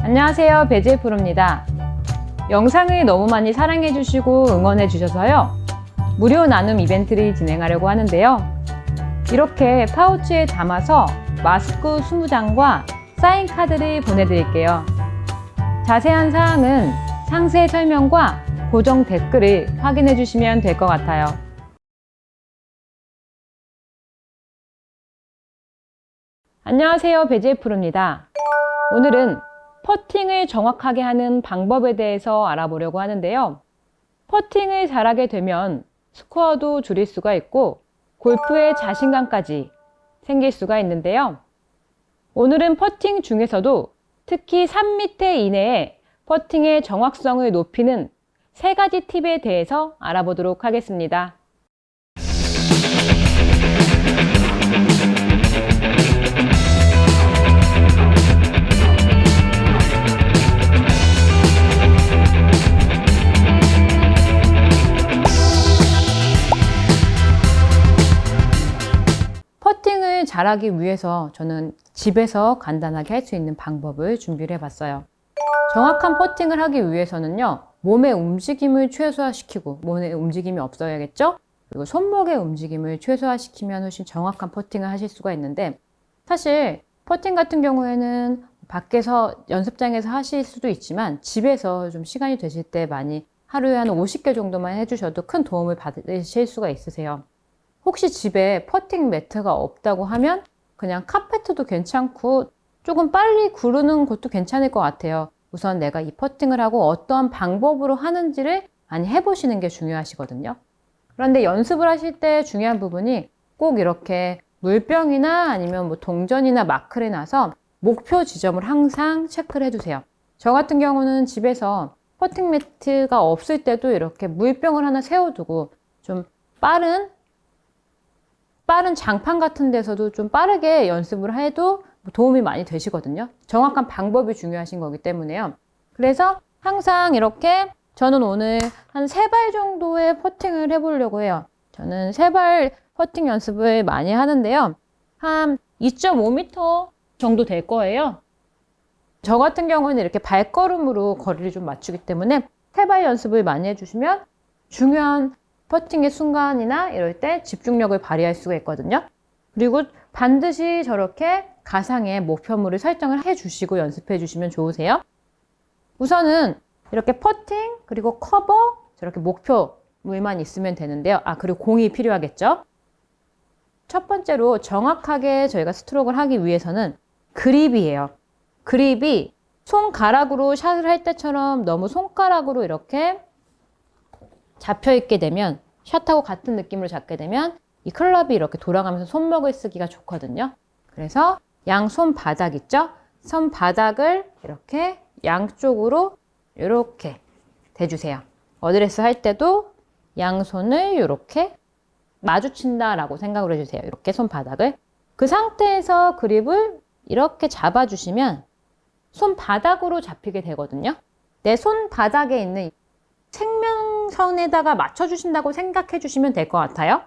안녕하세요, 배지의 프로입니다. 영상을 너무 많이 사랑해 주시고 응원해 주셔서요, 무료 나눔 이벤트를 진행하려고 하는데요. 이렇게 파우치에 담아서 마스크 20장과 사인 카드를 보내드릴게요. 자세한 사항은 상세 설명과 고정 댓글을 확인해 주시면 될 것 같아요. 안녕하세요, 배지의 프로입니다. 오늘은 퍼팅을 정확하게 하는 방법에 대해서 알아보려고 하는데요. 퍼팅을 잘하게 되면 스코어도 줄일 수가 있고 골프에 자신감까지 생길 수가 있는데요. 오늘은 퍼팅 중에서도 특히 3m 이내에 퍼팅의 정확성을 높이는 3가지 팁에 대해서 알아보도록 하겠습니다. 퍼팅을 잘하기 위해서 저는 집에서 간단하게 할 수 있는 방법을 준비를 해봤어요. 정확한 퍼팅을 하기 위해서는요, 몸의 움직임을 최소화시키고, 몸의 움직임이 없어야겠죠? 그리고 손목의 움직임을 최소화시키면 훨씬 정확한 퍼팅을 하실 수가 있는데, 사실 퍼팅 같은 경우에는 밖에서 연습장에서 하실 수도 있지만 집에서 좀 시간이 되실 때 많이 하루에 한 50개 정도만 해주셔도 큰 도움을 받으실 수가 있으세요. 혹시 집에 퍼팅 매트가 없다고 하면 그냥 카페트도 괜찮고 조금 빨리 구르는 것도 괜찮을 것 같아요. 우선 내가 이 퍼팅을 하고 어떠한 방법으로 하는지를 많이 해보시는 게 중요하시거든요. 그런데 연습을 하실 때 중요한 부분이 꼭 이렇게 물병이나 아니면 뭐 동전이나 마크를 놔서 목표 지점을 항상 체크를 해두세요. 저 같은 경우는 집에서 퍼팅 매트가 없을 때도 이렇게 물병을 하나 세워두고 좀 빠른 장판 같은 데서도 좀 빠르게 연습을 해도 도움이 많이 되시거든요. 정확한 방법이 중요하신 거기 때문에요. 그래서 항상 이렇게 저는 오늘 한 3발 정도의 퍼팅을 해보려고 해요. 저는 3발 퍼팅 연습을 많이 하는데요. 한 2.5m 정도 될 거예요. 저 같은 경우는 이렇게 발걸음으로 거리를 좀 맞추기 때문에 3발 연습을 많이 해주시면 중요한 퍼팅의 순간이나 이럴 때 집중력을 발휘할 수가 있거든요. 그리고 반드시 저렇게 가상의 목표물을 설정을 해주시고 연습해 주시면 좋으세요. 우선은 이렇게 퍼팅 그리고 커버 저렇게 목표물만 있으면 되는데요. 그리고 공이 필요하겠죠. 첫 번째로 정확하게 저희가 스트로크를 하기 위해서는 그립이에요. 그립이 손가락으로 샷을 할 때처럼 너무 손가락으로 이렇게 잡혀있게 되면, 샷하고 같은 느낌으로 잡게 되면 이 클럽이 이렇게 돌아가면서 손목을 쓰기가 좋거든요. 그래서 양 손바닥 있죠? 손바닥을 이렇게 양쪽으로 이렇게 대주세요. 어드레스 할 때도 양손을 이렇게 마주친다라고 생각을 해주세요. 이렇게 손바닥을. 그 상태에서 그립을 이렇게 잡아주시면 손바닥으로 잡히게 되거든요. 내 손바닥에 있는 생명선에다가 맞춰주신다고 생각해 주시면 될 것 같아요.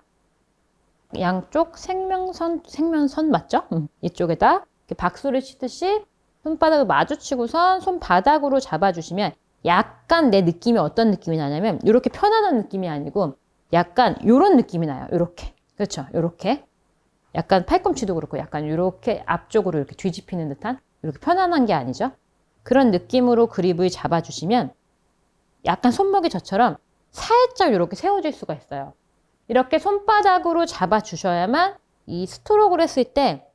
양쪽 생명선 맞죠? 이쪽에다 이렇게 박수를 치듯이 손바닥을 마주치고선 손바닥으로 잡아주시면 약간 내 느낌이 어떤 느낌이 나냐면 이렇게 편안한 느낌이 아니고 약간 이런 느낌이 나요. 이렇게. 그렇죠? 이렇게. 약간 팔꿈치도 그렇고 약간 이렇게 앞쪽으로 이렇게 뒤집히는 듯한 이렇게 편안한 게 아니죠. 그런 느낌으로 그립을 잡아주시면 약간 손목이 저처럼 살짝 이렇게 세워질 수가 있어요. 이렇게 손바닥으로 잡아주셔야만 이 스트로크를 했을 때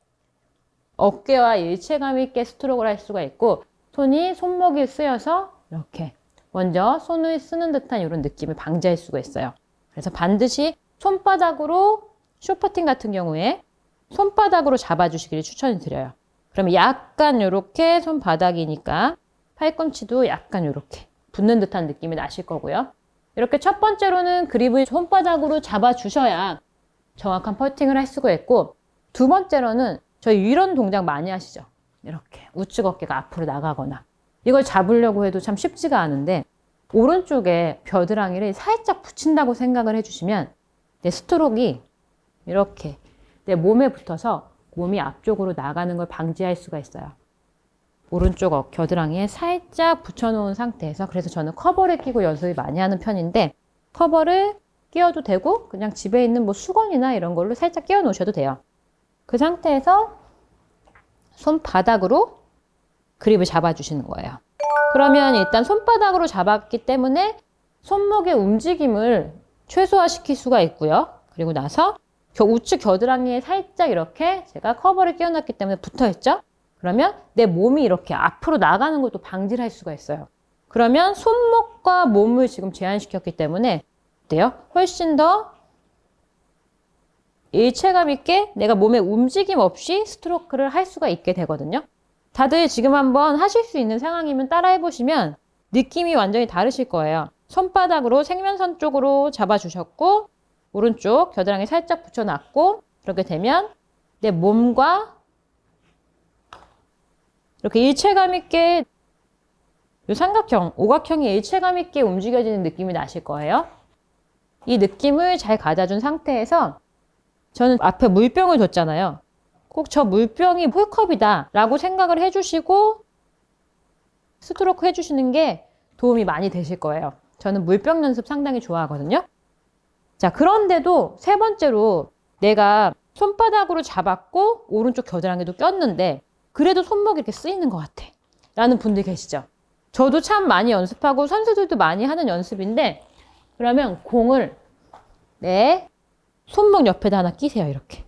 어깨와 일체감 있게 스트로크를 할 수가 있고 손이 손목이 쓰여서 이렇게 먼저 손을 쓰는 듯한 이런 느낌을 방지할 수가 있어요. 그래서 반드시 손바닥으로 숏퍼팅 같은 경우에 손바닥으로 잡아주시기를 추천드려요. 그러면 약간 이렇게 손바닥이니까 팔꿈치도 약간 이렇게 붙는 듯한 느낌이 나실 거고요. 이렇게 첫 번째로는 그립을 손바닥으로 잡아주셔야 정확한 퍼팅을 할 수가 있고, 두 번째로는 저희 이런 동작 많이 하시죠? 이렇게 우측 어깨가 앞으로 나가거나 이걸 잡으려고 해도 참 쉽지가 않은데 오른쪽에 겨드랑이를 살짝 붙인다고 생각을 해주시면 내 스트로크가 이렇게 내 몸에 붙어서 몸이 앞쪽으로 나가는 걸 방지할 수가 있어요. 오른쪽 겨드랑이에 살짝 붙여놓은 상태에서, 그래서 저는 커버를 끼고 연습을 많이 하는 편인데, 커버를 끼워도 되고 그냥 집에 있는 뭐 수건이나 이런 걸로 살짝 끼워 놓으셔도 돼요. 그 상태에서 손바닥으로 그립을 잡아주시는 거예요. 그러면 일단 손바닥으로 잡았기 때문에 손목의 움직임을 최소화시킬 수가 있고요. 그리고 나서 우측 겨드랑이에 살짝 이렇게 제가 커버를 끼워놨기 때문에 붙어있죠? 그러면 내 몸이 이렇게 앞으로 나가는 것도 방지를 할 수가 있어요. 그러면 손목과 몸을 지금 제한시켰기 때문에 어때요? 훨씬 더 일체감 있게 내가 몸에 움직임 없이 스트로크를 할 수가 있게 되거든요. 다들 지금 한번 하실 수 있는 상황이면 따라해 보시면 느낌이 완전히 다르실 거예요. 손바닥으로 생면선 쪽으로 잡아주셨고 오른쪽 겨드랑이 살짝 붙여놨고 그렇게 되면 내 몸과 이렇게 일체감 있게 이 삼각형, 오각형이 일체감 있게 움직여지는 느낌이 나실 거예요. 이 느낌을 잘 가져준 상태에서 저는 앞에 물병을 뒀잖아요. 꼭 저 물병이 홀컵이다 라고 생각을 해주시고 스트로크 해주시는 게 도움이 많이 되실 거예요. 저는 물병 연습 상당히 좋아하거든요. 자, 그런데도 세 번째로 내가 손바닥으로 잡았고 오른쪽 겨드랑이도 꼈는데 그래도 손목이 이렇게 쓰이는 것 같아 라는 분들 계시죠? 저도 참 많이 연습하고 선수들도 많이 하는 연습인데 그러면 공을 내 손목 옆에다 하나 끼세요. 이렇게.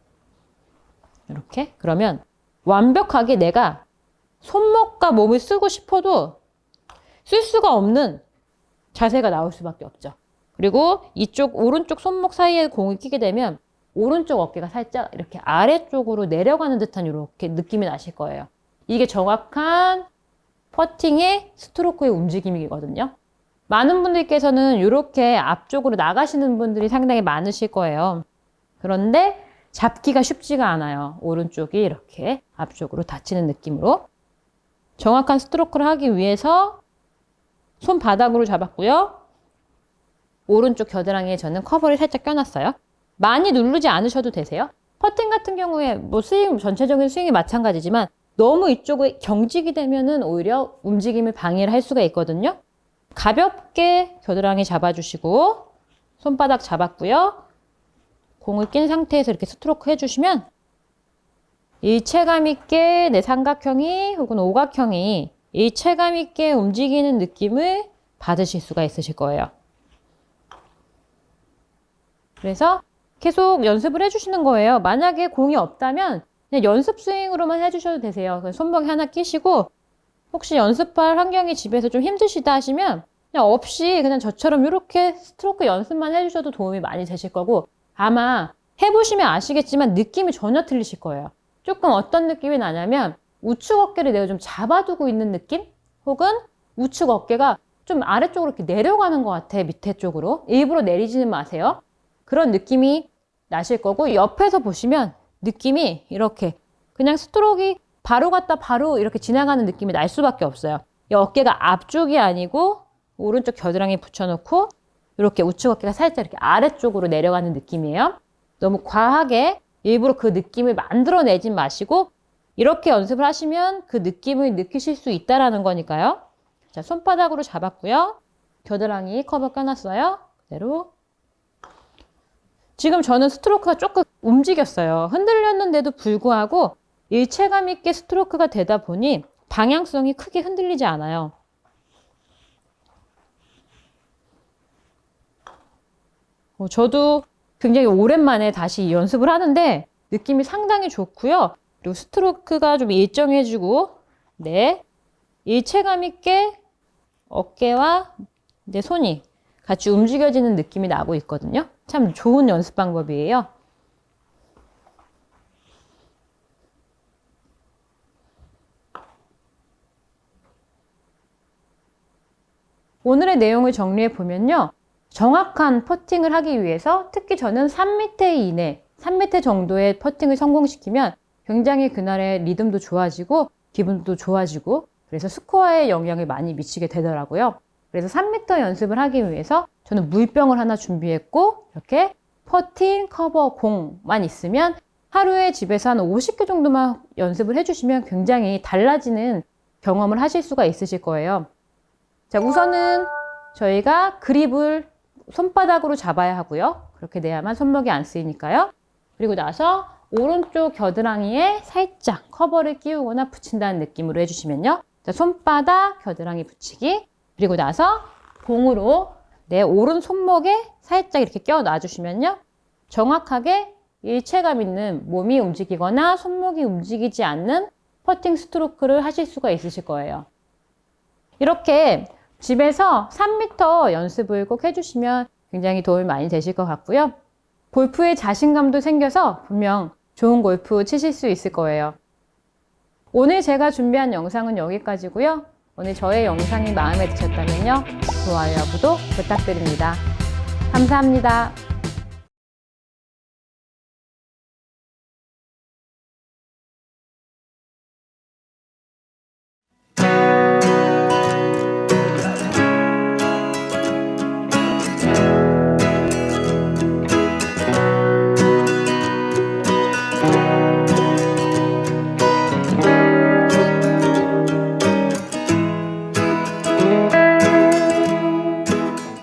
그러면 완벽하게 내가 손목과 몸을 쓰고 싶어도 쓸 수가 없는 자세가 나올 수밖에 없죠. 그리고 이쪽 오른쪽 손목 사이에 공을 끼게 되면 오른쪽 어깨가 살짝 이렇게 아래쪽으로 내려가는 듯한 이렇게 느낌이 나실 거예요. 이게 정확한 퍼팅의 스트로크의 움직임이거든요. 많은 분들께서는 이렇게 앞쪽으로 나가시는 분들이 상당히 많으실 거예요. 그런데 잡기가 쉽지가 않아요. 오른쪽이 이렇게 앞쪽으로 닫히는 느낌으로. 정확한 스트로크를 하기 위해서 손바닥으로 잡았고요. 오른쪽 겨드랑이에 저는 커버를 살짝 껴놨어요. 많이 누르지 않으셔도 되세요. 퍼팅 같은 경우에 뭐 스윙, 전체적인 스윙이 마찬가지지만 너무 이쪽에 경직이 되면은 오히려 움직임을 방해를 할 수가 있거든요. 가볍게 겨드랑이 잡아주시고 손바닥 잡았고요. 공을 낀 상태에서 이렇게 스트로크 해주시면 일체감 있게 내 삼각형이 혹은 오각형이 일체감 있게 움직이는 느낌을 받으실 수가 있으실 거예요. 그래서 계속 연습을 해주시는 거예요. 만약에 공이 없다면 그냥 연습 스윙으로만 해주셔도 되세요. 손목에 하나 끼시고 혹시 연습할 환경이 집에서 좀 힘드시다 하시면 그냥 없이 그냥 저처럼 이렇게 스트로크 연습만 해주셔도 도움이 많이 되실 거고 아마 해보시면 아시겠지만 느낌이 전혀 틀리실 거예요. 조금 어떤 느낌이 나냐면 우측 어깨를 내가 좀 잡아두고 있는 느낌? 혹은 우측 어깨가 좀 아래쪽으로 이렇게 내려가는 것 같아. 밑에 쪽으로. 일부러 내리지는 마세요. 그런 느낌이 나실 거고 옆에서 보시면 느낌이 이렇게 그냥 스트로크가 바로 갔다 바로 이렇게 지나가는 느낌이 날 수밖에 없어요. 이 어깨가 앞쪽이 아니고 오른쪽 겨드랑이 붙여놓고 이렇게 우측 어깨가 살짝 이렇게 아래쪽으로 내려가는 느낌이에요. 너무 과하게 일부러 그 느낌을 만들어내진 마시고 이렇게 연습을 하시면 그 느낌을 느끼실 수 있다라는 거니까요. 자, 손바닥으로 잡았고요. 겨드랑이 커버 껴놨어요. 그대로. 지금 저는 스트로크가 조금 움직였어요. 흔들렸는데도 불구하고 일체감 있게 스트로크가 되다 보니 방향성이 크게 흔들리지 않아요. 저도 굉장히 오랜만에 다시 연습을 하는데 느낌이 상당히 좋고요. 그리고 스트로크가 좀 일정해지고 네, 일체감 있게 어깨와 내 손이 같이 움직여지는 느낌이 나고 있거든요. 참 좋은 연습 방법이에요. 오늘의 내용을 정리해 보면요. 정확한 퍼팅을 하기 위해서 특히 저는 3m 이내, 3m 정도의 퍼팅을 성공시키면 굉장히 그날의 리듬도 좋아지고 기분도 좋아지고 그래서 스코어에 영향을 많이 미치게 되더라고요. 그래서 3m 연습을 하기 위해서 저는 물병을 하나 준비했고 이렇게 퍼팅, 커버, 공만 있으면 하루에 집에서 한 50개 정도만 연습을 해주시면 굉장히 달라지는 경험을 하실 수가 있으실 거예요. 자, 우선은 저희가 그립을 손바닥으로 잡아야 하고요. 그렇게 돼야만 손목이 안 쓰이니까요. 그리고 나서 오른쪽 겨드랑이에 살짝 커버를 끼우거나 붙인다는 느낌으로 해주시면요. 자, 손바닥, 겨드랑이 붙이기. 그리고 나서 공으로 내 오른 손목에 살짝 이렇게 껴 놔주시면요. 정확하게 일체감 있는 몸이 움직이거나 손목이 움직이지 않는 퍼팅 스트로크를 하실 수가 있으실 거예요. 이렇게 집에서 3m 연습을 꼭 해주시면 굉장히 도움이 많이 되실 것 같고요. 골프에 자신감도 생겨서 분명 좋은 골프 치실 수 있을 거예요. 오늘 제가 준비한 영상은 여기까지고요. 오늘 저의 영상이 마음에 드셨다면요. 좋아요와 구독 부탁드립니다. 감사합니다.